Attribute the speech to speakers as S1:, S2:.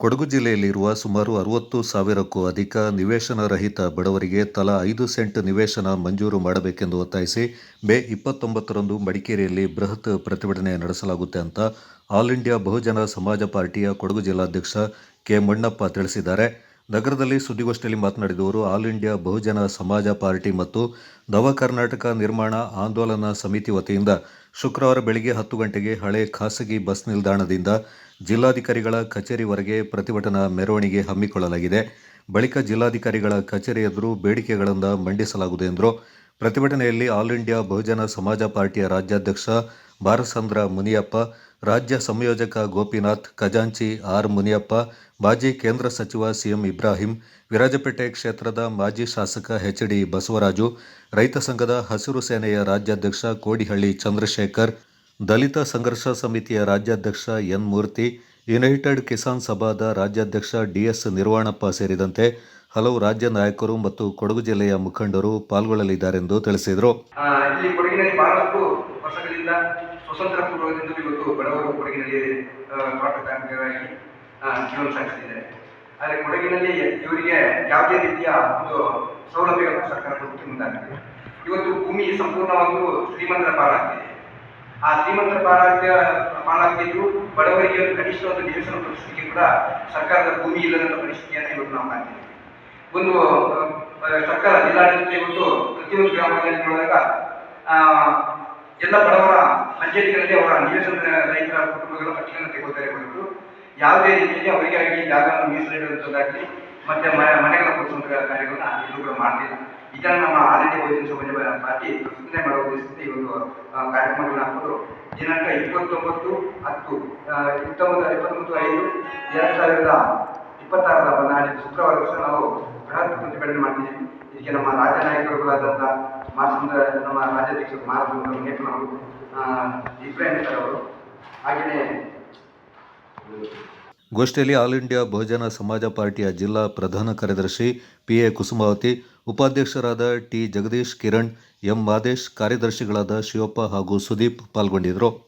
S1: ಕೊಡಗು ಜಿಲ್ಲೆಯಲ್ಲಿರುವ ಸುಮಾರು 60,000ಕ್ಕೂ ಅಧಿಕ ನಿವೇಶನ ರಹಿತ ಬಡವರಿಗೆ ತಲಾ 5 ಸೆಂಟ್ ನಿವೇಶನ ಮಂಜೂರು ಮಾಡಬೇಕೆಂದು ಒತ್ತಾಯಿಸಿ ಮೇ 29ರಂದು ಮಡಿಕೇರಿಯಲ್ಲಿ ಬೃಹತ್ ಪ್ರತಿಭಟನೆ ನಡೆಸಲಾಗುತ್ತೆ ಅಂತ ಆಲ್ ಇಂಡಿಯಾ ಬಹುಜನ ಸಮಾಜ ಪಾರ್ಟಿಯ ಕೊಡಗು ಜಿಲ್ಲಾಧ್ಯಕ್ಷ ಕೆ ಮಣ್ಣಪ್ಪ ತಿಳಿಸಿದ್ದಾರೆ. ನಗರದಲ್ಲಿ ಸುದ್ದಿಗೋಷ್ಠಿಯಲ್ಲಿ ಮಾತನಾಡಿದ ಅವರು, ಆಲ್ ಇಂಡಿಯಾ ಬಹುಜನ ಸಮಾಜ ಪಾರ್ಟಿ ಮತ್ತು ನವ ಕರ್ನಾಟಕ ನಿರ್ಮಾಣ ಆಂದೋಲನ ಸಮಿತಿ ವತಿಯಿಂದ ಶುಕ್ರವಾರ ಬೆಳಗ್ಗೆ 10 ಗಂಟೆಗೆ ಹಳೆ ಖಾಸಗಿ ಬಸ್ ನಿಲ್ದಾಣದಿಂದ ಜಿಲ್ಲಾಧಿಕಾರಿಗಳ ಕಚೇರಿವರೆಗೆ ಪ್ರತಿಭಟನಾ ಮೆರವಣಿಗೆ ಹಮ್ಮಿಕೊಳ್ಳಲಾಗಿದೆ. ಬಳಿಕ ಜಿಲ್ಲಾಧಿಕಾರಿಗಳ ಕಚೇರಿ ಎದುರು ಬೇಡಿಕೆಗಳನ್ನು ಮಂಡಿಸಲಾಗುವುದು ಎಂದರು. ಪ್ರತಿಭಟನೆಯಲ್ಲಿ ಆಲ್ ಇಂಡಿಯಾ ಬಹುಜನ ಸಮಾಜ ಪಾರ್ಟಿಯ ರಾಜ್ಯಾಧ್ಯಕ್ಷ ಬಾರಸಂದ್ರ ಮುನಿಯಪ್ಪ, ರಾಜ್ಯ ಸಂಯೋಜಕ ಗೋಪಿನಾಥ್, ಖಜಾಂಚಿ ಆರ್ ಮುನಿಯಪ್ಪ, ಮಾಜಿ ಕೇಂದ್ರ ಸಚಿವ ಸಿಎಂ ಇಬ್ರಾಹಿಂ, ವಿರಾಜಪೇಟೆ ಕ್ಷೇತ್ರದ ಮಾಜಿ ಶಾಸಕ ಎಚ್.ಡಿ. ಬಸವರಾಜು, ರೈತ ಸಂಘದ ಹಸಿರು ಸೇನೆಯ ರಾಜ್ಯಾಧ್ಯಕ್ಷ ಕೋಡಿಹಳ್ಳಿ ಚಂದ್ರಶೇಖರ್, ದಲಿತ ಸಂಘರ್ಷ ಸಮಿತಿಯ ರಾಜ್ಯಾಧ್ಯಕ್ಷ ಎನ್. ಮೂರ್ತಿ, ಯುನೈಟೆಡ್ ಕಿಸಾನ್ ಸಭಾದ ರಾಜ್ಯಾಧ್ಯಕ್ಷ ಡಿ.ಎಸ್. ನಿರ್ವಾಣಪ್ಪ ಸೇರಿದಂತೆ ಹಲವು ರಾಜ್ಯ ನಾಯಕರು ಮತ್ತು ಕೊಡಗು ಜಿಲ್ಲೆಯ ಮುಖಂಡರು ಪಾಲ್ಗೊಳ್ಳಲಿದ್ದಾರೆಂದು ತಿಳಿಸಿದರು.
S2: ಇಲ್ಲಿ ಕೊಡಗಿನಲ್ಲಿ ಬಹಳಷ್ಟು ವರ್ಷಗಳಿಂದ ಸ್ವತಂತ್ರ ಪೂರ್ವದಿಂದ ಇವತ್ತು ಬಡವರು ಕೊಡಗಿನಲ್ಲಿ ತೋಟಗಾರಿಕೆಯಾಗಿ ಜೀವನ ಸಾಗಿಸಿದ್ದಾರೆ. ಆದರೆ ಕೊಡಗಿನಲ್ಲಿ ಇವರಿಗೆ ಯಾವುದೇ ರೀತಿಯ ಒಂದು ಸೌಲಭ್ಯಗಳನ್ನು ಸರ್ಕಾರ ಕೊಟ್ಟು ಮುಂದಾಗಿದೆ. ಇವತ್ತು ಭೂಮಿ ಸಂಪೂರ್ಣವಾಗಿ ಶ್ರೀಮಂತರ ಪಾಲಾಗಿದೆ. ಆ ಶ್ರೀಮಂತರ ಪಾಲಾಗಿದ್ದು ಬಡವರಿಗೆ ಕನಿಷ್ಠ ಒಂದು ನಿವೇಶನ ಪರಿಸ್ಥಿತಿಗೆ ಕೂಡ ಸರ್ಕಾರದ ಭೂಮಿ ಇಲ್ಲದಂತ ಪರಿಸ್ಥಿತಿಯನ್ನು ಇವತ್ತು ನಾವು ಕಾಣ್ತೀವಿ. ಒಂದು ಸರ್ಕಾರ ಜಿಲ್ಲಾಡಳಿತ ಇವತ್ತು ಪ್ರತಿಯೊಂದು ಗ್ರಾಮಗಳಲ್ಲಿ ನೋಡಿದಾಗ ಎಲ್ಲ ಬಡವರ ಪಂಚಾಯತಿಗಳಲ್ಲಿ ಅವರ ನಿವೇಶನ ರೈತರ ಕುಟುಂಬಗಳ ಪಟ್ಟಿಯನ್ನು ತೆಗೆದುತ್ತಾರೆ ಹೊರತು ಯಾವುದೇ ರೀತಿಯಲ್ಲಿ ಅವರಿಗಾಗಿ ಜಾಗವನ್ನು ಮೀಸಲಿಡುವಂಥದ್ದಾಗಲಿ ಮತ್ತೆ ಮನೆಗಳ ಕೊಡಿಸುವಂಥ ಕಾರ್ಯಗಳನ್ನ ಇದು ಕೂಡ ಮಾಡ್ತಿಲ್ಲ. ಇದನ್ನು ನಮ್ಮ ಆಲ್ ಇಂಡಿಯಾ ಬಹುಜನ ಸಮಾಜ ಪಾರ್ಟಿ ಪ್ರತಿಭಟನೆ ಮಾಡುವ ಉದ್ದೇಶದಿಂದ ಈ ಒಂದು ಕಾರ್ಯಕ್ರಮಗಳನ್ನ ಹಾಕೋದು ದಿನಾಂಕ 29/5/2026 ನಾಡಿದ್ದು ಶುಕ್ರವಾರ ದಿವಸ ನಾವು ಬೃಹತ್ ಪ್ರತಿಭಟನೆ ಮಾಡ್ತಿದ್ದೀವಿ. ಇದಕ್ಕೆ ನಮ್ಮ ರಾಜ್ಯ ನಾಯಕರುಗಳಾದಂಥ ನಮ್ಮ ರಾಜ್ಯಾಧ್ಯಕ್ಷರು ಮಾನವ ನೇತೃತ್ವ ಇಬ್ರಾಹಿಂ ಸರ್ ಅವರು, ಹಾಗೆಯೇ
S1: ಗೋಷ್ಠಿಯಲ್ಲಿ ಆಲ್ ಇಂಡಿಯಾ ಬಹುಜನ ಸಮಾಜ ಪಾರ್ಟಿಯ ಜಿಲ್ಲಾ ಪ್ರಧಾನ ಕಾರ್ಯದರ್ಶಿ ಪಿ.ಎ. ಕುಸುಮಾವತಿ, ಉಪಾಧ್ಯಕ್ಷರಾದ ಟಿ. ಜಗದೀಶ್, ಕಿರಣ್, ಎಂ. ಮಾದೇಶ್, ಕಾರ್ಯದರ್ಶಿಗಳಾದ ಶಿವಪ್ಪ ಹಾಗೂ ಸುದೀಪ್ ಪಾಲ್ಗೊಂಡಿದ್ದರು.